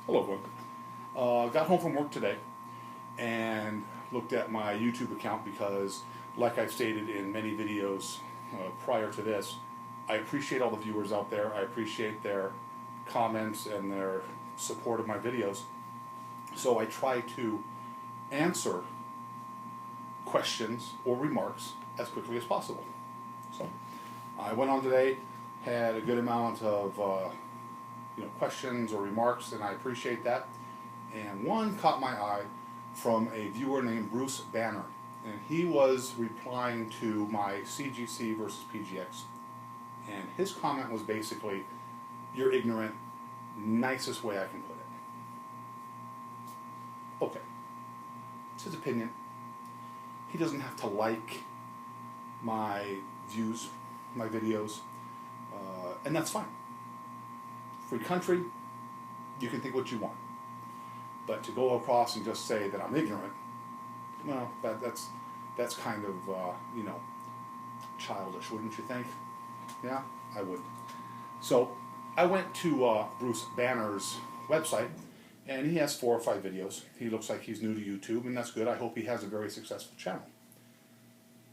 Hello, everyone. Got home from work today and looked at my YouTube account because, like I've stated in many videos prior to this, I appreciate all the viewers out there. I appreciate their comments and their support of my videos. So I try to answer questions or remarks as quickly as possible. So I went on today, had a good amount of questions or remarks, and I appreciate that. And one caught my eye from a viewer named Bruce Banner, and he was replying to my CGC versus PGX, and his comment was basically, "You're ignorant," nicest way I can put it. Okay, it's his opinion. He doesn't have to like my views, my videos, and that's fine. Free country, you can think what you want. But to go across and just say that I'm ignorant, well, that's kind of, childish, wouldn't you think? Yeah, I would. So I went to Bruce Banner's website, and he has 4 or 5 videos. He looks like he's new to YouTube, and that's good. I hope he has a very successful channel.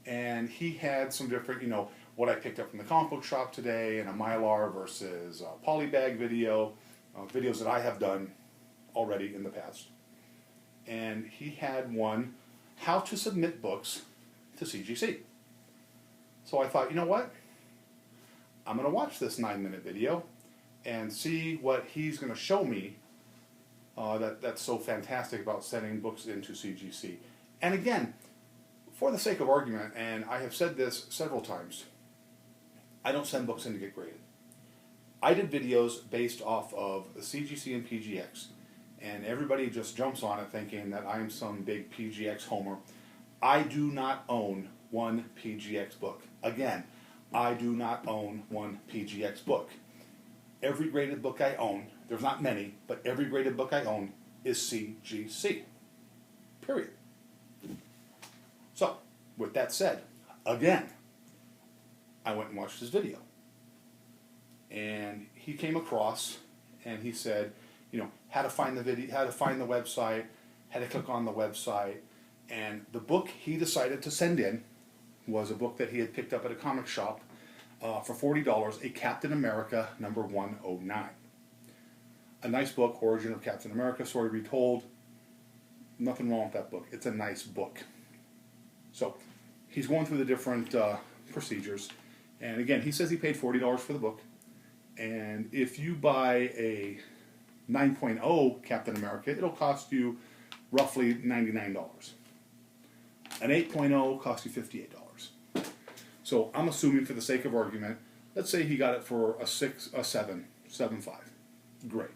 And he had some different, what I picked up from the comic book shop today, and a Mylar versus polybag video, videos that I have done already in the past. And he had one, how to submit books to CGC. So I thought, you know what? I'm going to watch this 9-minute video and see what he's going to show me that's so fantastic about sending books into CGC. And again, for the sake of argument, and I have said this several times, I don't send books in to get graded. I did videos based off of the CGC and PGX, and everybody just jumps on it thinking that I'm some big PGX homer. I do not own one PGX book. Again, I do not own one PGX book. Every graded book I own, there's not many, but every graded book I own is CGC. Period. So, with that said, again, I went and watched his video. And he came across and he said, how to find the video, how to find the website, how to click on the website. And the book he decided to send in was a book that he had picked up at a comic shop for $40, a Captain America number 109. A nice book, Origin of Captain America, Story Retold. Nothing wrong with that book. It's a nice book. So he's going through the different procedures. And again, he says he paid $40 for the book. And if you buy a 9.0 Captain America, it'll cost you roughly $99. An 8.0 costs you $58. So I'm assuming, for the sake of argument, let's say he got it for a 7.5. Great.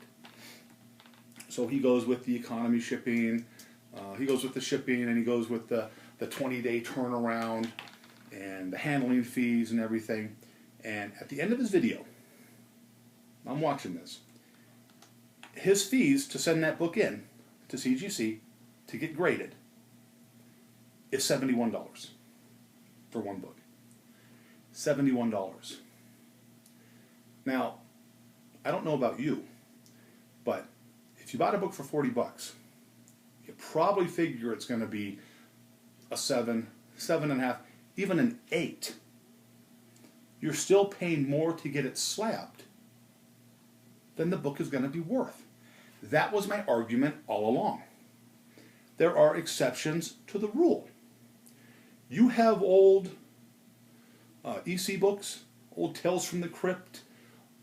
So he goes with the economy shipping, he goes with the shipping, and he goes with the 20-day turnaround and the handling fees and everything. And at the end of his video, I'm watching this, his fees to send that book in to CGC to get graded is $71 for one book. $71. Now, I don't know about you, but if you bought a book for $40, you probably figure it's going to be a 7, 7.5, even an 8. You're still paying more to get it slabbed than the book is going to be worth. That was my argument all along. There are exceptions to the rule. You have old EC books, old Tales from the Crypt,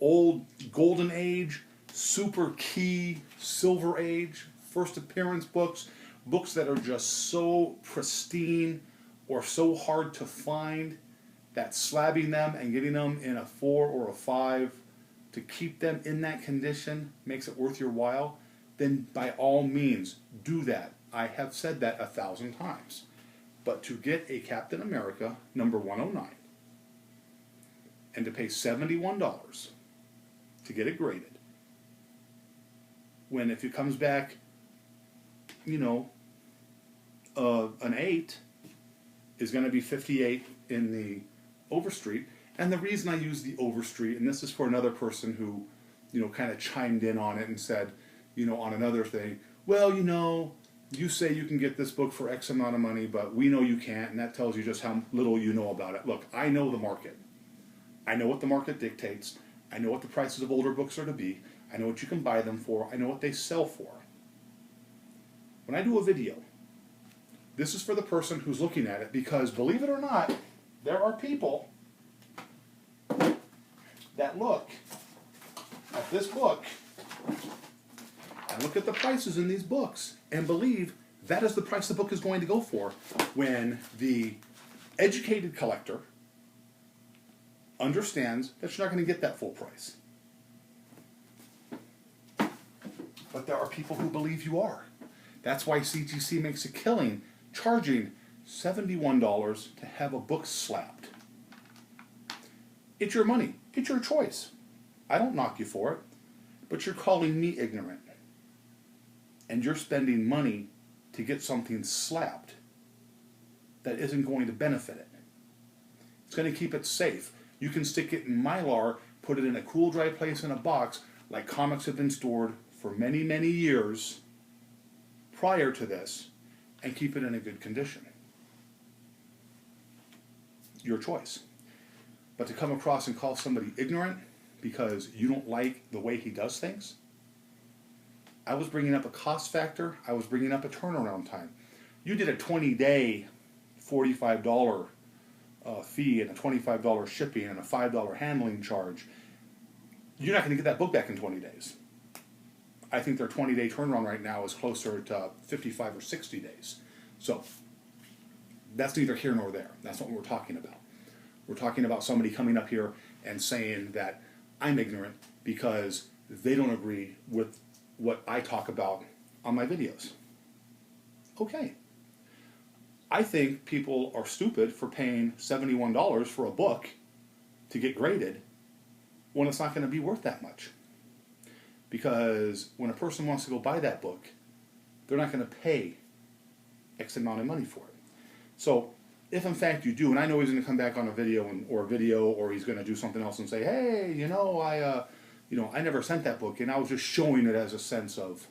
old Golden Age, Super Key, Silver Age, first appearance books, books that are just so pristine or so hard to find that slabbing them and getting them in a 4 or a 5 to keep them in that condition makes it worth your while, then by all means do that. I have said that 1,000 times. But to get a Captain America number 109 and to pay $71 to get it graded, when if it comes back, an 8 is going to be 58 in the Overstreet. And the reason I use the Overstreet, and this is for another person who, kind of chimed in on it and said, on another thing, well, you say you can get this book for X amount of money, but we know you can't, and that tells you just how little you know about it. Look, I know the market. I know what the market dictates. I know what the prices of older books are to be. I know what you can buy them for. I know what they sell for. When I do a video, this is for the person who's looking at it, because believe it or not, there are people that look at this book and look at the prices in these books and believe that is the price the book is going to go for, when the educated collector understands that you're not going to get that full price. But there are people who believe you are. That's why CGC makes a killing charging $71 to have a book slapped. It's your money. It's your choice. I don't knock you for it, but you're calling me ignorant. And you're spending money to get something slapped that isn't going to benefit it. It's going to keep it safe. You can stick it in Mylar, put it in a cool, dry place in a box, like comics have been stored for many, many years prior to this, and keep it in a good condition. Your choice. But to come across and call somebody ignorant because you don't like the way he does things, I was bringing up a cost factor, I was bringing up a turnaround time. You did a 20-day $45 fee and a $25 shipping and a $5 handling charge. You're not going to get that book back in 20 days. I think their 20-day turnaround right now is closer to 55 or 60 days. So that's neither here nor there. That's not what we're talking about. We're talking about somebody coming up here and saying that I'm ignorant because they don't agree with what I talk about on my videos. Okay. I think people are stupid for paying $71 for a book to get graded when it's not going to be worth that much. Because when a person wants to go buy that book, they're not going to pay X amount of money for it. So if in fact you do, and I know he's going to come back on a video or he's going to do something else and say, hey, I never sent that book, and I was just showing it as a sense of,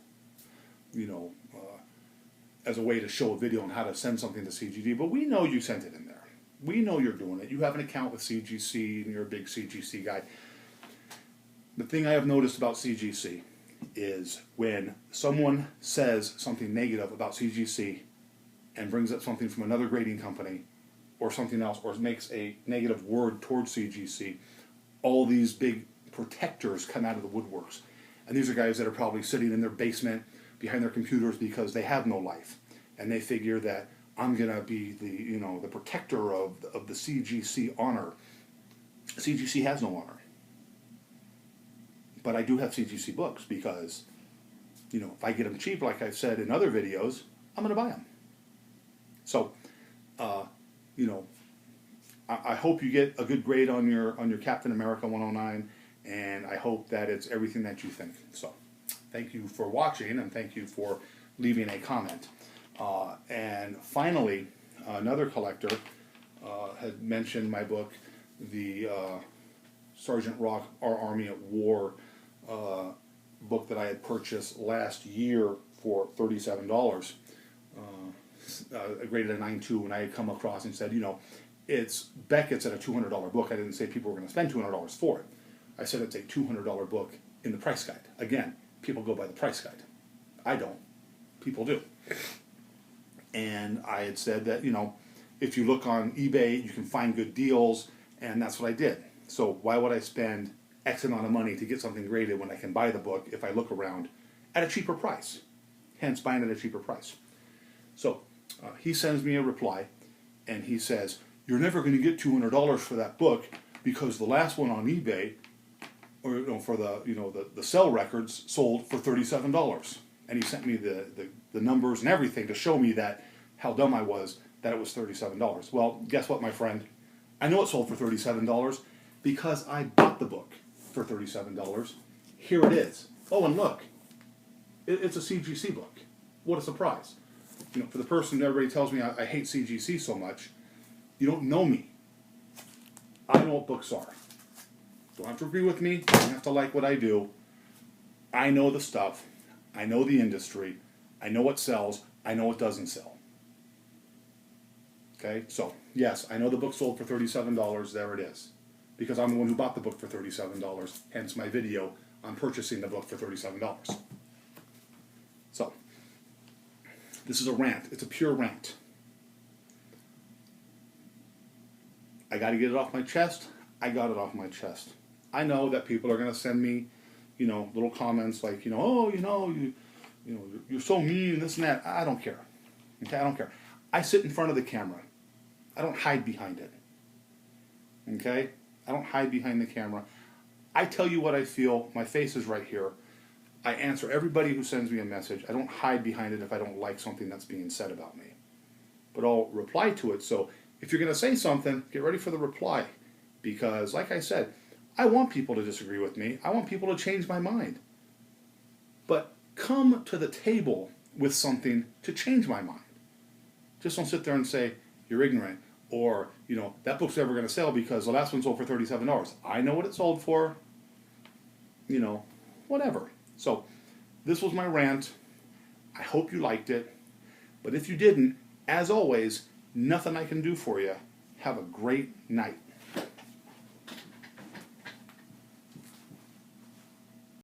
as a way to show a video on how to send something to CGD, but we know you sent it in there. We know you're doing it. You have an account with CGC, and you're a big CGC guy. The thing I have noticed about CGC is when someone says something negative about CGC and brings up something from another grading company or something else, or makes a negative word towards CGC, all these big protectors come out of the woodworks. And these are guys that are probably sitting in their basement behind their computers because they have no life. And they figure that I'm going to be the protector of the CGC honor. CGC has no honor. But I do have CGC books because, if I get them cheap, like I've said in other videos, I'm going to buy them. So, I hope you get a good grade on your Captain America 109, and I hope that it's everything that you think. So, thank you for watching, and thank you for leaving a comment. And finally, another collector had mentioned my book, the Sergeant Rock, Our Army at War book that I had purchased last year for $37. I graded a 9.2, and I had come across and said, it's Beckett's at a $200 book. I didn't say people were going to spend $200 for it. I said it's a $200 book in the price guide. Again, people go by the price guide. I don't. People do. And I had said that, if you look on eBay, you can find good deals, and that's what I did. So why would I spend X amount of money to get something graded when I can buy the book if I look around at a cheaper price? Hence, buying at a cheaper price. So he sends me a reply, and he says, you're never going to get $200 for that book because the last one on eBay, or for the sell records, sold for $37. And he sent me the numbers and everything to show me that how dumb I was that it was $37. Well, guess what, my friend? I know it sold for $37 because I bought the book for $37. Here it is. Oh, and look, it's a CGC book. What a surprise. For the person that everybody tells me I hate CGC so much, you don't know me. I know what books are. Don't have to agree with me. Don't have to like what I do. I know the stuff. I know the industry. I know what sells. I know what doesn't sell. Okay, so yes, I know the book sold for $37. There it is. Because I'm the one who bought the book for $37. Hence my video on purchasing the book for $37. So, this is a rant. It's a pure rant. I got to get it off my chest. I got it off my chest. I know that people are going to send me, little comments like, oh, you're so mean, this and that. I don't care. Okay, I don't care. I sit in front of the camera. I don't hide behind it. Okay? I don't hide behind the camera. I tell you what I feel. My face is right here. I answer everybody who sends me a message. I don't hide behind it if I don't like something that's being said about me. But I'll reply to it. So if you're going to say something, get ready for the reply. Because, like I said, I want people to disagree with me. I want people to change my mind. But come to the table with something to change my mind. Just don't sit there and say, you're ignorant, or, that book's never going to sell because the last one sold for $37. I know what it sold for, whatever. So, this was my rant. I hope you liked it. But if you didn't, as always, nothing I can do for you. Have a great night.